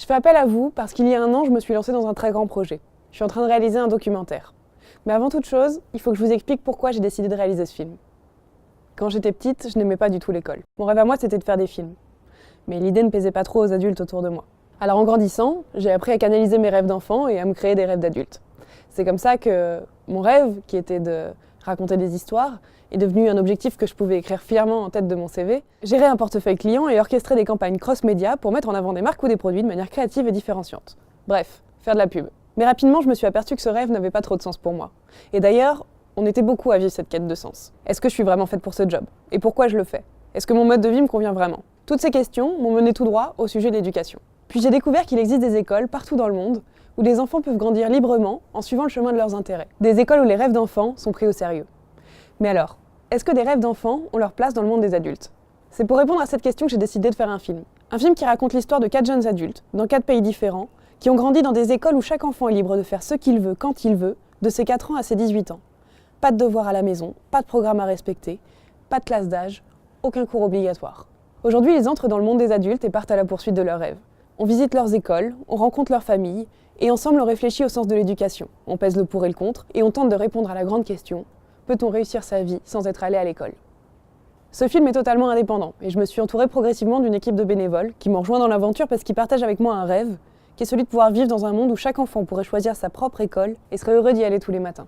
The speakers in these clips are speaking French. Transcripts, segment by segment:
fais appel à vous parce qu'il y a un an, je me suis lancée dans un très grand projet. Je suis en train de réaliser un documentaire. Mais avant toute chose, il faut que je vous explique pourquoi j'ai décidé de réaliser ce film. Quand j'étais petite, je n'aimais pas du tout l'école. Mon rêve à moi, c'était de faire des films. Mais l'idée ne plaisait pas trop aux adultes autour de moi. Alors en grandissant, j'ai appris à canaliser mes rêves d'enfant et à me créer des rêves d'adultes. C'est comme ça que mon rêve, qui était de raconter des histoires, est devenu un objectif que je pouvais écrire fièrement en tête de mon CV, gérer un portefeuille client et orchestrer des campagnes cross-média pour mettre en avant des marques ou des produits de manière créative et différenciante. Bref, faire de la pub. Mais rapidement, je me suis aperçue que ce rêve n'avait pas trop de sens pour moi. Et d'ailleurs, on était beaucoup à vivre cette quête de sens. Est-ce que je suis vraiment faite pour ce job? Et pourquoi je le fais? Est-ce que mon mode de vie me convient vraiment? Toutes ces questions m'ont mené tout droit au sujet de l'éducation. Puis j'ai découvert qu'il existe des écoles partout dans le monde où les enfants peuvent grandir librement en suivant le chemin de leurs intérêts. Des écoles où les rêves d'enfants sont pris au sérieux. Mais alors, est-ce que des rêves d'enfants ont leur place dans le monde des adultes? C'est pour répondre à cette question que j'ai décidé de faire un film. Un film qui raconte l'histoire de 4 jeunes adultes, dans 4 pays différents, qui ont grandi dans des écoles où chaque enfant est libre de faire ce qu'il veut, quand il veut, de ses 4 ans à ses 18 ans. Pas de devoirs à la maison, pas de programme à respecter, pas de classe d'âge, aucun cours obligatoire. Aujourd'hui, ils entrent dans le monde des adultes et partent à la poursuite de leurs rêves. On visite leurs écoles, on rencontre leurs familles, et ensemble on réfléchit au sens de l'éducation. On pèse le pour et le contre, et on tente de répondre à la grande question: peut-on réussir sa vie sans être allé à l'école? Ce film est totalement indépendant, et je me suis entourée progressivement d'une équipe de bénévoles qui m'ont rejoint dans l'aventure parce qu'ils partagent avec moi un rêve, qui est celui de pouvoir vivre dans un monde où chaque enfant pourrait choisir sa propre école et serait heureux d'y aller tous les matins.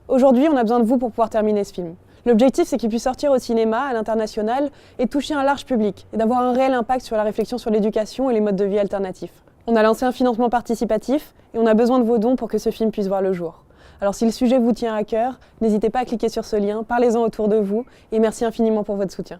Aujourd'hui, on a besoin de vous pour pouvoir terminer ce film. L'objectif, c'est qu'il puisse sortir au cinéma, à l'international, et toucher un large public, et d'avoir un réel impact sur la réflexion sur l'éducation et les modes de vie alternatifs. On a lancé un financement participatif, et on a besoin de vos dons pour que ce film puisse voir le jour. Alors si le sujet vous tient à cœur, n'hésitez pas à cliquer sur ce lien, parlez-en autour de vous, et merci infiniment pour votre soutien.